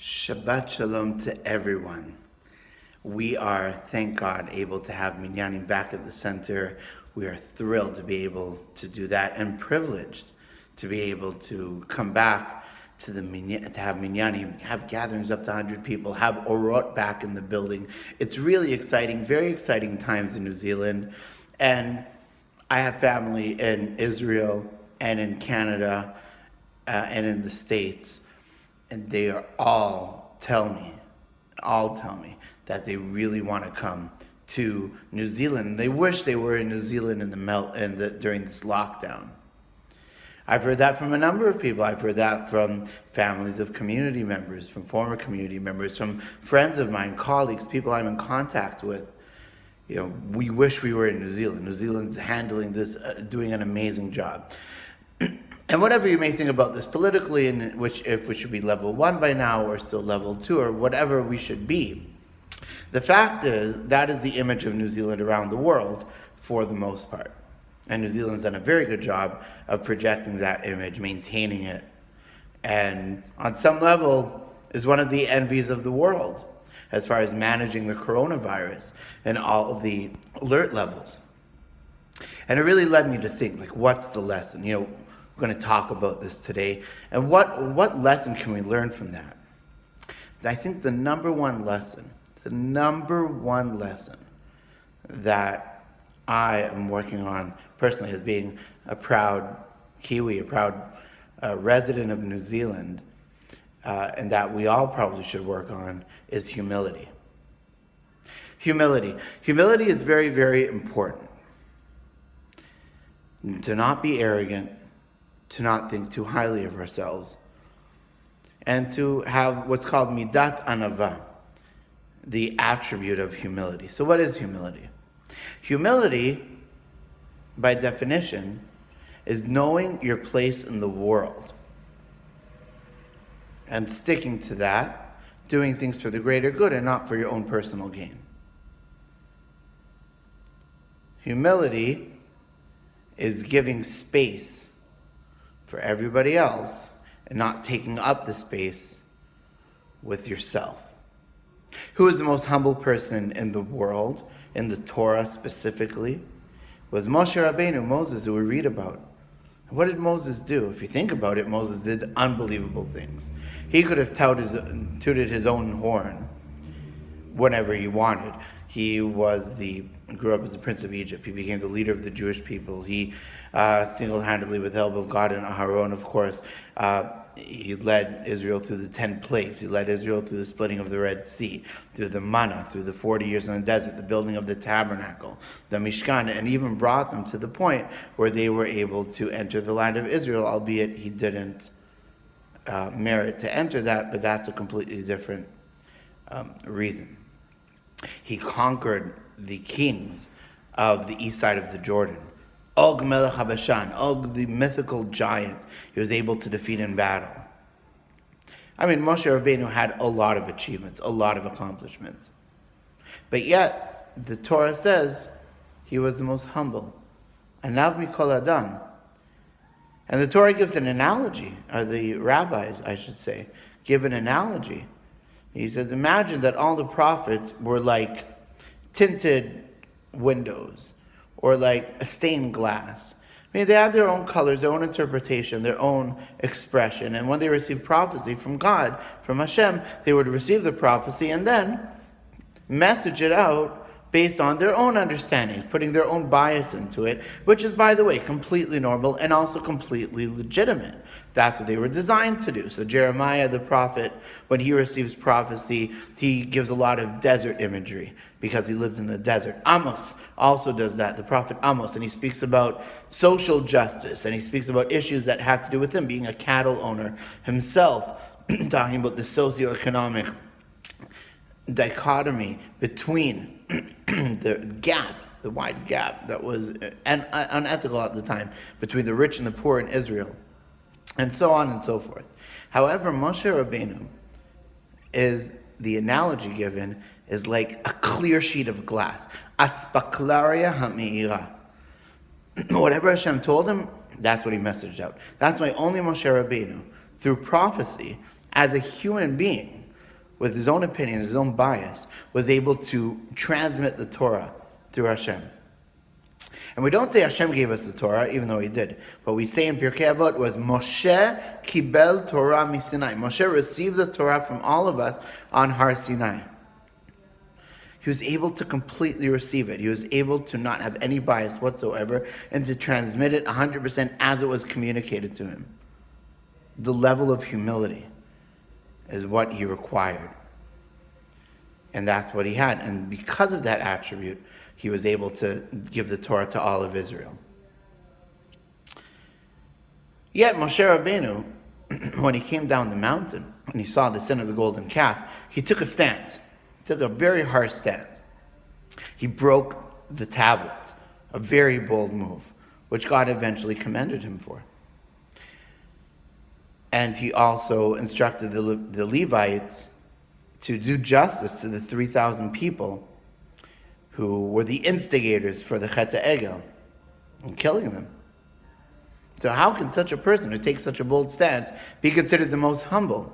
Shabbat Shalom to everyone. We are, thank God, able to have Minyanim back at the center. We are thrilled to be able to do that and privileged to be able to come back to to have Minyanim, have gatherings up to 100 people, have Orot back in the building. It's really exciting, very exciting times in New Zealand. And I have family in Israel and in Canada and in the States. And they are all tell me that they really want to come to New Zealand. They wish they were in New Zealand during this lockdown. I've heard that from a number of people. I've heard that from families of community members, from former community members, from friends of mine, colleagues, people I'm in contact with. You know, we wish we were in New Zealand. New Zealand's handling this, doing an amazing job. And whatever you may think about this politically, and if we should be level 1 by now or still level 2 or whatever we should be, the fact is that is the image of New Zealand around the world for the most part. And New Zealand's done a very good job of projecting that image, maintaining it, and on some level is one of the envies of the world as far as managing the coronavirus and all of the alert levels. And it really led me to think, like, what's the lesson? You know, we're going to talk about this today. And what lesson can we learn from that? I think the number one lesson that I am working on personally as being a proud Kiwi, a proud resident of New Zealand, and that we all probably should work on is humility. Humility is very, very important. To not be arrogant, to not think too highly of ourselves, and to have what's called midat anava, the attribute of humility. So what is humility? Humility, by definition, is knowing your place in the world and sticking to that, doing things for the greater good and not for your own personal gain. Humility is giving space for everybody else and not taking up the space with yourself. Who is the most humble person in the world, in the Torah specifically? Was Moshe Rabbeinu, Moses, who we read about. What did Moses do? If you think about it, Moses did unbelievable things. He could have tooted his own horn whenever he wanted. He grew up as the prince of Egypt. He became the leader of the Jewish people. He single-handedly, with the help of God and Aharon, of course, he led Israel through the 10 plagues. He led Israel through the splitting of the Red Sea, through the manna, through the 40 years in the desert, the building of the tabernacle, the Mishkan, and even brought them to the point where they were able to enter the land of Israel, albeit he didn't merit to enter that, but that's a completely different reason. He conquered the kings of the east side of the Jordan. Og Melech HaBashan, Og, the mythical giant, he was able to defeat in battle. I mean, Moshe Rabbeinu had a lot of achievements, a lot of accomplishments. But yet, the Torah says he was the most humble. Anav mikol adam. And the Torah gives an analogy, or the rabbis, I should say, give an analogy. He says, imagine that all the prophets were like tinted windows or like a stained glass. I mean, they have their own colors, their own interpretation, their own expression. And when they received prophecy from God, from Hashem, they would receive the prophecy and then message it out based on their own understandings, putting their own bias into it, which is, by the way, completely normal and also completely legitimate. That's what they were designed to do. So Jeremiah, the prophet, when he receives prophecy, he gives a lot of desert imagery because he lived in the desert. Amos also does that, the prophet Amos, and he speaks about social justice, and he speaks about issues that had to do with him being a cattle owner himself, talking about the socioeconomic dichotomy between the wide gap that was unethical at the time between the rich and the poor in Israel, and so on and so forth. However, Moshe Rabbeinu the analogy given is like a clear sheet of glass. Aspaklaria ha'meira. Whatever Hashem told him, that's what he messaged out. That's why only Moshe Rabbeinu, through prophecy, as a human being, with his own opinion, his own bias, was able to transmit the Torah through Hashem. And we don't say Hashem gave us the Torah, even though he did. What we say in Pirkei Avot was Moshe kibel Torah miSinai. Moshe received the Torah from all of us on Har Sinai. He was able to completely receive it. He was able to not have any bias whatsoever and to transmit it 100% as it was communicated to him. The level of humility is what he required. And that's what he had. And because of that attribute, he was able to give the Torah to all of Israel. Yet Moshe Rabbeinu, when he came down the mountain and he saw the sin of the golden calf, he took a stance. He took a very harsh stance. He broke the tablets, a very bold move, which God eventually commended him for. And he also instructed the Levites to do justice to the 3,000 people who were the instigators for the Chet HaEgel and killing them. So how can such a person who takes such a bold stance be considered the most humble?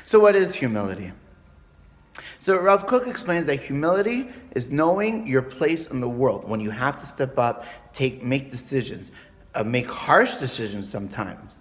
So what is humility? So Rav Kook explains that humility is knowing your place in the world when you have to step up, make decisions, make harsh decisions sometimes.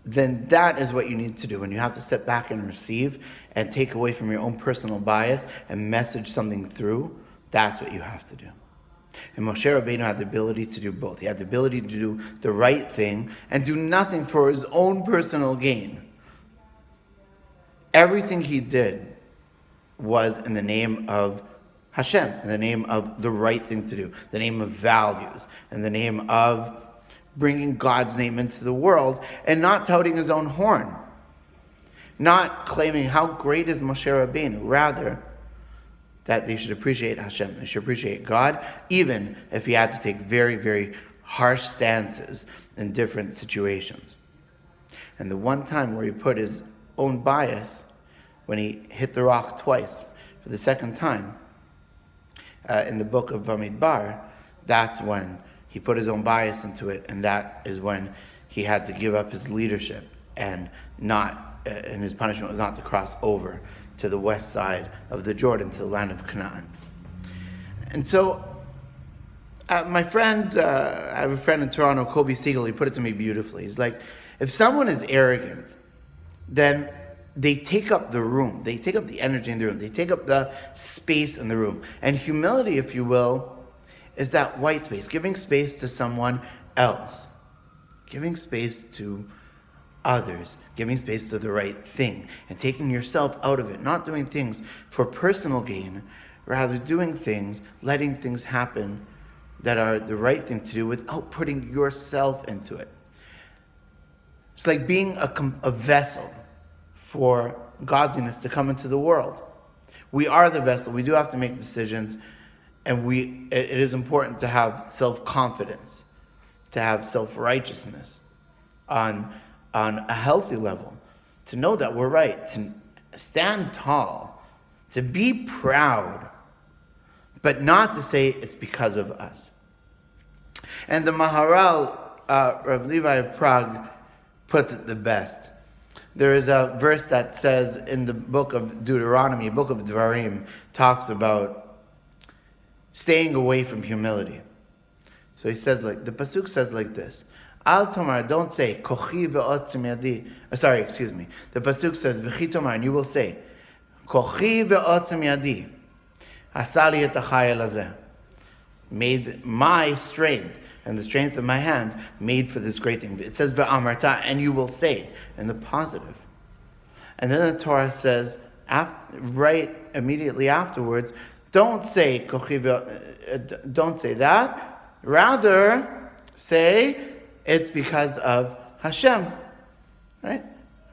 Then that is what you need to do. When you have to step back and receive and take away from your own personal bias and message something through, that's what you have to do. And Moshe Rabbeinu had the ability to do both. He had the ability to do the right thing and do nothing for his own personal gain. Everything he did was in the name of Hashem, in the name of the right thing to do, the name of values, in the name of bringing God's name into the world and not touting his own horn. Not claiming how great is Moshe Rabbeinu, rather that they should appreciate Hashem, they should appreciate God, even if he had to take very, very harsh stances in different situations. And the one time where he put his own bias, when he hit the rock twice, for the second time, in the book of Bamidbar, that's when he put his own bias into it, and that is when he had to give up his leadership and his punishment was not to cross over to the west side of the Jordan, to the land of Canaan. And so, my friend, I have a friend in Toronto, Kobe Siegel, he put it to me beautifully. He's like, if someone is arrogant, then they take up the room, they take up the energy in the room, they take up the space in the room. And humility, if you will, is that white space, giving space to someone else, giving space to others, giving space to the right thing, and taking yourself out of it, not doing things for personal gain, rather doing things, letting things happen that are the right thing to do without putting yourself into it. It's like being a vessel for godliness to come into the world. We are the vessel. We do have to make decisions, and it is important to have self-confidence, to have self-righteousness on a healthy level, to know that we're right, to stand tall, to be proud, but not to say it's because of us. And the Maharal, Rav Levi of Prague, puts it the best. There is a verse that says in the book of Deuteronomy, book of Dvarim, talks about staying away from humility. So he says, the pasuk says like this: Al tomar, don't say kochi ve'otzim yadi. The pasuk says v'chi tomar, and you will say kochi ve'otzim yadi asali et hachayil hazeh, made my strength and the strength of my hands made for this great thing. It says ve'amarta, and you will say, in the positive. And then the Torah says, right immediately afterwards, don't say don't say that. Rather, say it's because of Hashem. Right?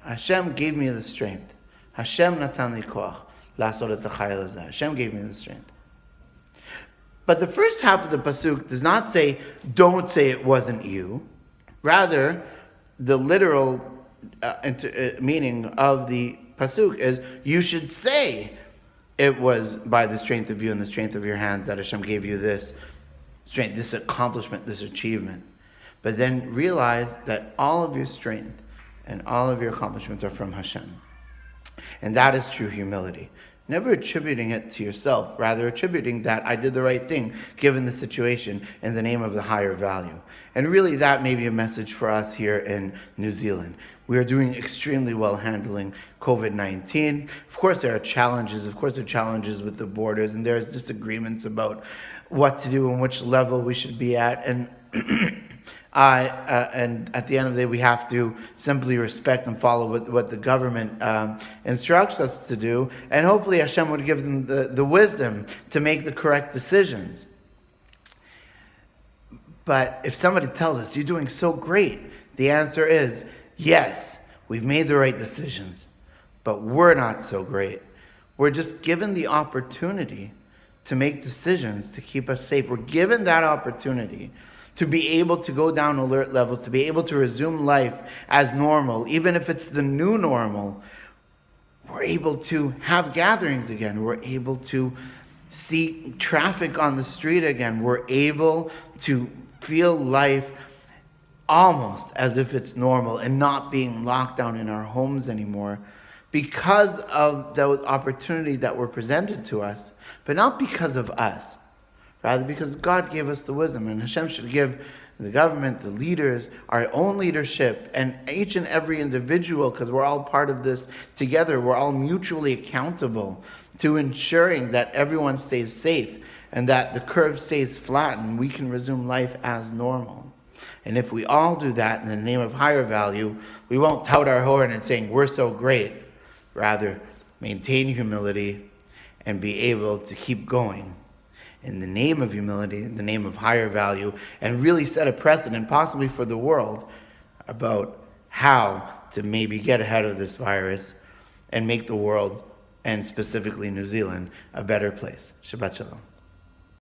Hashem gave me the strength. Hashem natan li koach la'asot et hachayil hazeh. Hashem gave me the strength. But the first half of the pasuk does not say, don't say it wasn't you. Rather, the literal meaning of the pasuk is, you should say it was by the strength of you and the strength of your hands that Hashem gave you this strength, this accomplishment, this achievement. But then realize that all of your strength and all of your accomplishments are from Hashem. And that is true humility. Never attributing it to yourself, rather attributing that I did the right thing given the situation in the name of the higher value. And really that may be a message for us here in New Zealand. We are doing extremely well handling COVID-19. Of course, there are challenges. Of course, there are challenges with the borders, and there's disagreements about what to do and which level we should be at. And and at the end of the day, we have to simply respect and follow what the government instructs us to do. And hopefully Hashem would give them the wisdom to make the correct decisions. But if somebody tells us, you're doing so great, the answer is, yes, we've made the right decisions, but we're not so great. We're just given the opportunity to make decisions to keep us safe. We're given that opportunity to be able to go down alert levels, to be able to resume life as normal, even if it's the new normal. We're able to have gatherings again. We're able to see traffic on the street again. We're able to feel life almost as if it's normal and not being locked down in our homes anymore because of the opportunity that were presented to us, but not because of us. Rather, because God gave us the wisdom, and Hashem should give the government, the leaders, our own leadership, and each and every individual, because we're all part of this together, we're all mutually accountable to ensuring that everyone stays safe and that the curve stays flat and we can resume life as normal. And if we all do that in the name of higher value, we won't tout our horn and saying we're so great. Rather, maintain humility and be able to keep going in the name of humility, in the name of higher value, and really set a precedent, possibly for the world, about how to maybe get ahead of this virus and make the world, and specifically New Zealand, a better place. Shabbat Shalom.